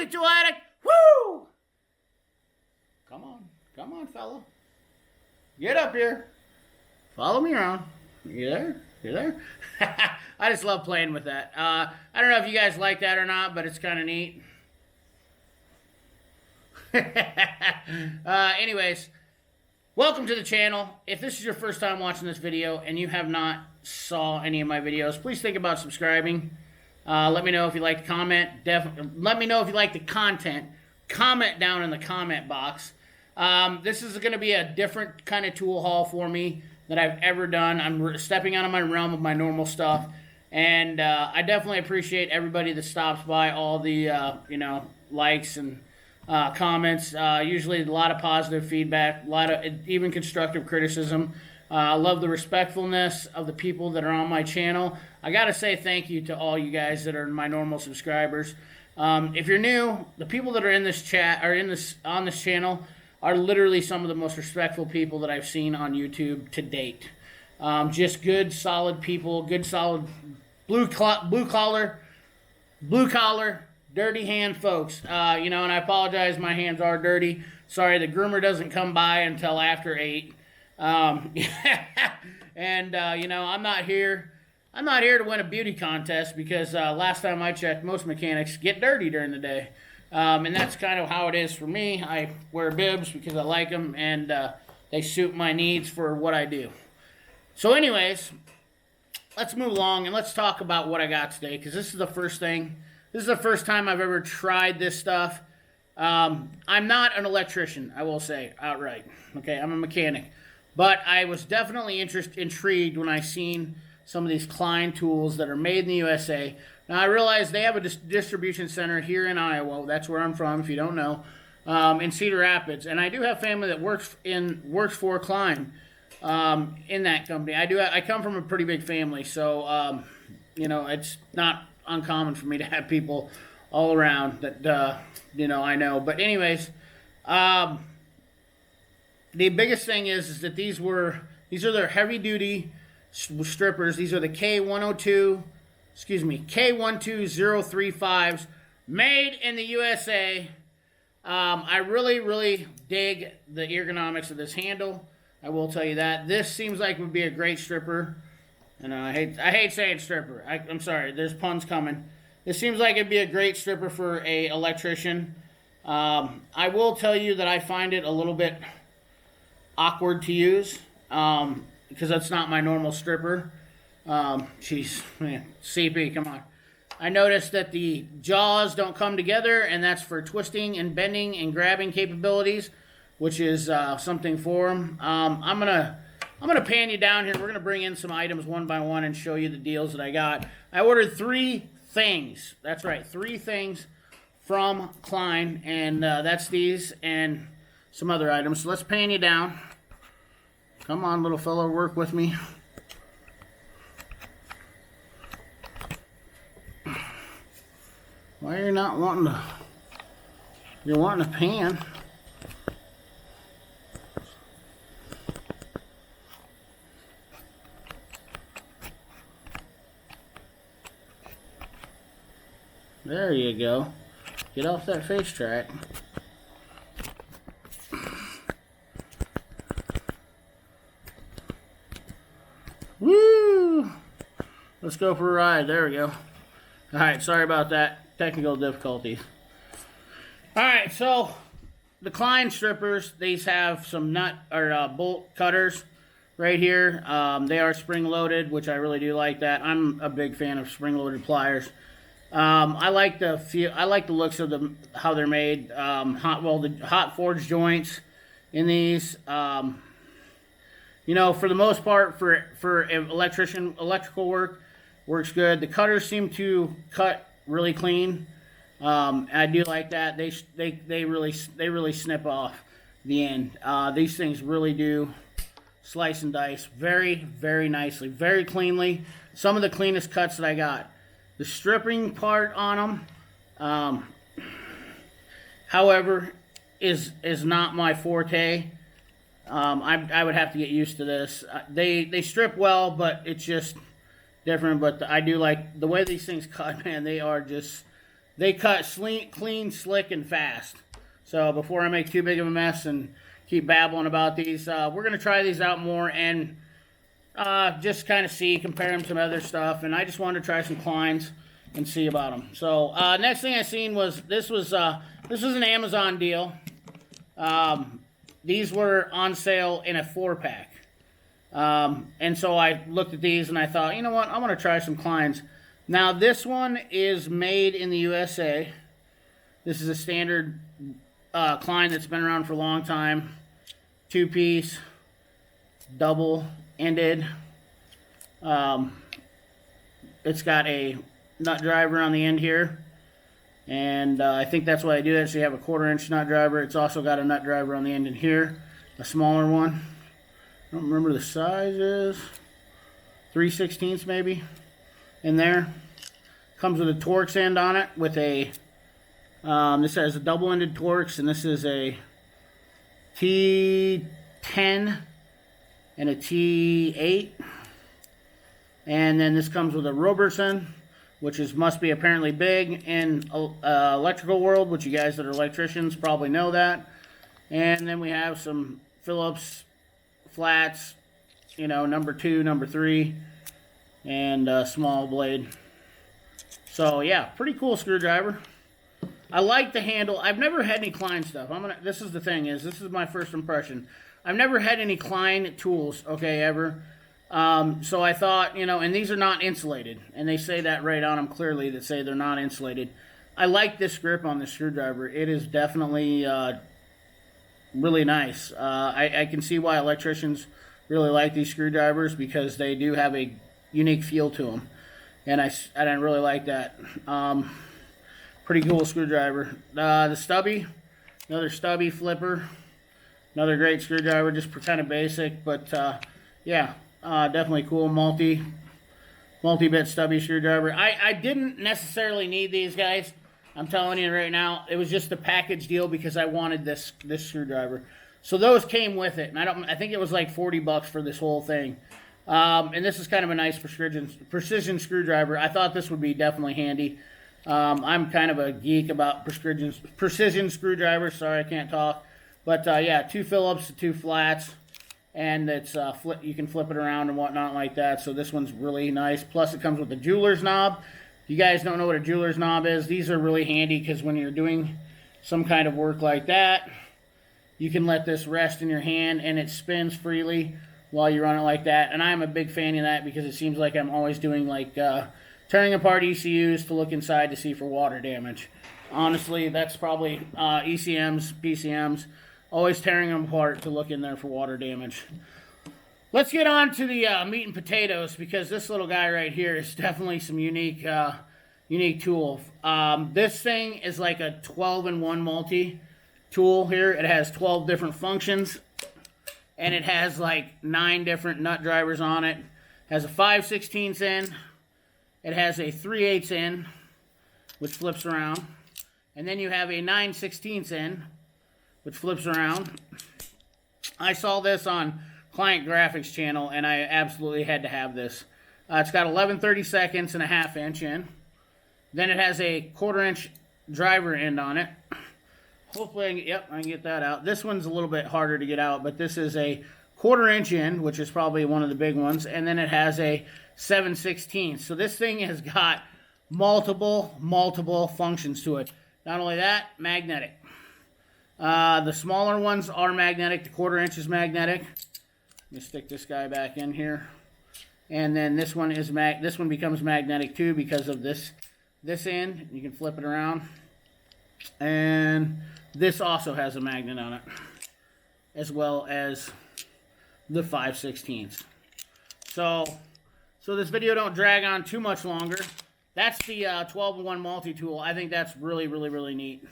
tool addict. Woo! Come on, fella. Get up here. Follow me around. You there? You there? I just love playing with that. I don't know if you guys like that or not, but it's kind of neat. Anyways, welcome to the channel. If this is your first time watching this video and you have not saw any of my videos, please think about subscribing. Let me know if you like the comment. Let me know if you like the content. Comment down in the comment box. This is going to be a different kind of tool haul for me that I've ever done. I'm stepping out of my realm of my normal stuff, and I definitely appreciate everybody that stops by, all the likes and comments. Usually a lot of positive feedback, a lot of even constructive criticism. I love the respectfulness of the people that are on my channel. I gotta say thank you to all you guys that are my normal subscribers. If you're new, the people that are in this chat or on this channel are literally some of the most respectful people that I've seen on YouTube to date. Just good, solid people, good, solid blue collar, dirty hand folks. And I apologize, my hands are dirty. Sorry, the groomer doesn't come by until after 8. And I'm not here to win a beauty contest, because last time I checked, most mechanics get dirty during the day. And that's kind of how it is for me. I wear bibs because I like them, and they suit my needs for what I do. So anyways, let's move along and let's talk about what I got today, because this is the first thing. This is the first time I've ever tried this stuff. I'm not an electrician, I will say outright. Okay, I'm a mechanic. But I was definitely intrigued when I seen some of these Klein tools that are made in the USA. Now, I realize they have a distribution center here in Iowa. That's where I'm from, if you don't know, in Cedar Rapids. And I do have family that works for Klein in that company. I come from a pretty big family, so it's not uncommon for me to have people all around that I know. But anyways, the biggest thing is that these are their heavy duty strippers. These are the K12035s, made in the USA. I really dig the ergonomics of this handle. I will tell you that. This seems like it would be a great stripper. And I hate saying stripper. I'm sorry, there's puns coming. This seems like it'd be a great stripper for a electrician. I will tell you that I find it a little bit awkward to use, because that's not my normal stripper. Jeez, man, CP, come on. I noticed that the jaws don't come together, and that's for twisting and bending and grabbing capabilities, which is something for them. I'm gonna pan you down here. We're gonna bring in some items one by one and show you the deals that I got. I ordered 3 things. That's right, 3 things from Klein, and that's these and some other items. So let's pan you down. Come on, little fellow, work with me. Why are you not wanting to? You're wanting to pan. There you go. Get off that face track. Woo! Let's go for a ride. There we go. Alright, sorry about that. Technical difficulties. Alright, so the Klein strippers, these have some nut or bolt cutters right here. They are spring loaded, which I really do like that. I'm a big fan of spring loaded pliers. I like the feel. I like the looks of them, how they're made. The hot forged joints in these. For the most part, for electrical work, works good. The cutters seem to cut really clean. I do like that. They really snip off the end. These things really do slice and dice very, very nicely, very cleanly. Some of the cleanest cuts that I got. The stripping part on them, however, is not my forte. I would have to get used to this. They strip well, but it's just different. But I do like the way these things cut, man. they cut clean, slick, and fast. So before I make too big of a mess and keep babbling about these, we're going to try these out more and just kind of compare them to some other stuff. And I just wanted to try some Kleins and see about them. So next thing I seen was this was an Amazon deal. These were on sale in a 4-pack. And so I looked at these and I thought, you know what, I want to try some Kleins. Now this one is made in the USA. This is a standard Klein that's been around for a long time. 2-piece, double-ended. It's got a nut driver on the end here. And I think that's why I do that, so you have a 1/4-inch nut driver. It's also got a nut driver on the end in here, a smaller one. I don't remember the size is. 3/16 maybe in there. Comes with a Torx end on it with a, this has a double-ended Torx, and this is a T10 and a T8. And then this comes with a Robertson, which must be apparently big in electrical world, which you guys that are electricians probably know that. And then we have some Phillips flats, you know, number 2, number 3, and a small blade. So yeah, pretty cool screwdriver. I like the handle. I've never had any Klein stuff. This is the thing this is my first impression. I've never had any Klein tools, okay, ever. So I thought, you know, and these are not insulated, and they say that right on them clearly, that say they're not insulated. I like this grip on the screwdriver. It is definitely really nice. I can see why electricians really like these screwdrivers, because they do have a unique feel to them, and I really like that. Pretty cool screwdriver. The Stubby, another Stubby flipper, another great screwdriver, just kind of basic, but yeah. Definitely cool multi-bit Stubby screwdriver. I didn't necessarily need these, guys. I'm telling you right now, it was just a package deal because I wanted this screwdriver. So those came with it, and I think it was like $40 for this whole thing. And this is kind of a nice precision screwdriver. I thought this would be definitely handy. I'm kind of a geek about precision screwdrivers. Sorry, I can't talk. But yeah, 2 Phillips, 2 flats. And it's you can flip it around and whatnot like that. So this one's really nice. Plus it comes with a jeweler's knob. If you guys don't know what a jeweler's knob is, these are really handy because when you're doing some kind of work like that, you can let this rest in your hand and it spins freely while you run it like that. And I'm a big fan of that because it seems like I'm always doing like tearing apart ECUs to look inside to see for water damage. Honestly, that's probably ECMs, PCMs. Always tearing them apart to look in there for water damage. Let's get on to the meat and potatoes, because this little guy right here is definitely some unique tool. This thing is like a 12-in-1 multi tool here. It has 12 different functions, and it has like 9 different nut drivers on it. It has a 5/16 in. It has a 3/8 in, which flips around. And then you have a 9/16 in, which flips around. I saw this on Client Graphics channel, and I absolutely had to have this. It's got 11/32 and a 1/2 inch in. Then it has a 1/4-inch driver end on it. Hopefully, I can get that out. This one's a little bit harder to get out, but this is a 1/4-inch in, which is probably one of the big ones. And then it has a 7/16. So this thing has got multiple functions to it. Not only that, magnetic. The smaller ones are magnetic. The 1/4-inch is magnetic. Let me stick this guy back in here. And then this one is this one becomes magnetic too because of this end. You can flip it around. And this also has a magnet on it, as well as the 5/16. So this video don't drag on too much longer. That's the 12-in-1 multi-tool. I think that's really neat.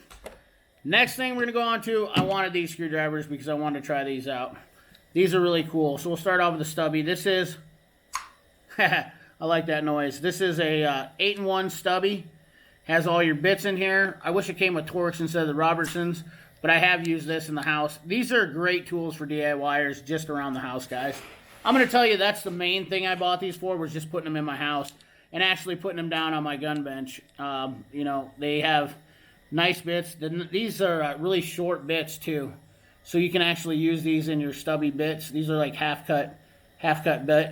Next thing we're going to go on to, I wanted these screwdrivers because I wanted to try these out. These are really cool. So we'll start off with the Stubby. This is, I like that noise. This is a 8-in-1 Stubby. Has all your bits in here. I wish it came with Torx instead of the Robertsons, but I have used this in the house. These are great tools for DIYers just around the house, guys. I'm going to tell you that's the main thing I bought these for, was just putting them in my house. and actually putting them down on my gun bench. You know, they have nice bits. These are really short bits too, so you can actually use these in your stubby bits. These are like half cut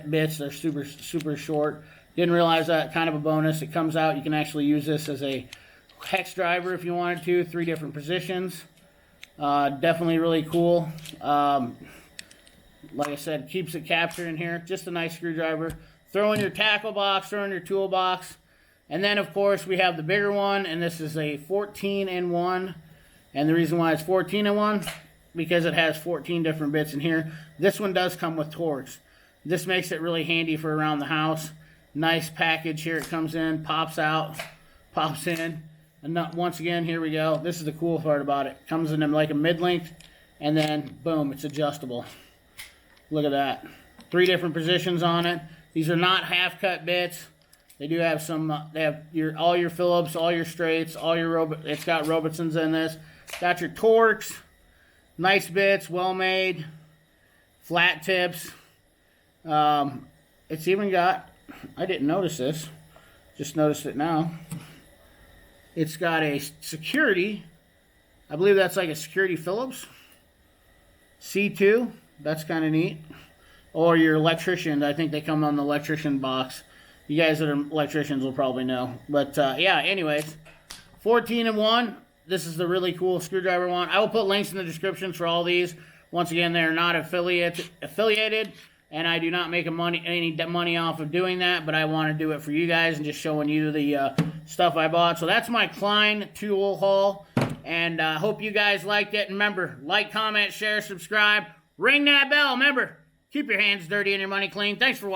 bits. They're super short. Didn't realize that. Kind of a bonus. It comes out. You can actually use this as a hex driver if you wanted to. 3 different positions. Definitely really cool. Like I said, keeps it captured in here. Just a nice screwdriver. Throw in your tackle box, throw in your toolbox. And then, of course, we have the bigger one, and this is a 14-in-1. And the reason why it's 14-in-1, because it has 14 different bits in here. This one does come with Torx. This makes it really handy for around the house. Nice package here. It comes in, pops out, pops in. And once again, here we go. This is the cool part about it. Comes in like a mid-length, and then, boom, it's adjustable. Look at that. 3 different positions on it. These are not half-cut bits. They do have some, they have all your Phillips, all your straights, all your, it's got Robinsons in this. Got your Torx. Nice bits, well made. Flat tips. It's even got, I didn't notice this. Just noticed it now. It's got a security. I believe that's like a security Phillips. C2. That's kind of neat. Or your electrician. I think they come on the electrician box. You guys that are electricians will probably know. But yeah, anyways. 14-in-1. This is the really cool screwdriver one. I will put links in the descriptions for all these. Once again, they're not affiliated. And I do not make any money off of doing that. But I want to do it for you guys and just showing you the stuff I bought. So that's my Klein tool haul. And I hope you guys liked it. And remember, like, comment, share, subscribe. Ring that bell. Remember, keep your hands dirty and your money clean. Thanks for watching.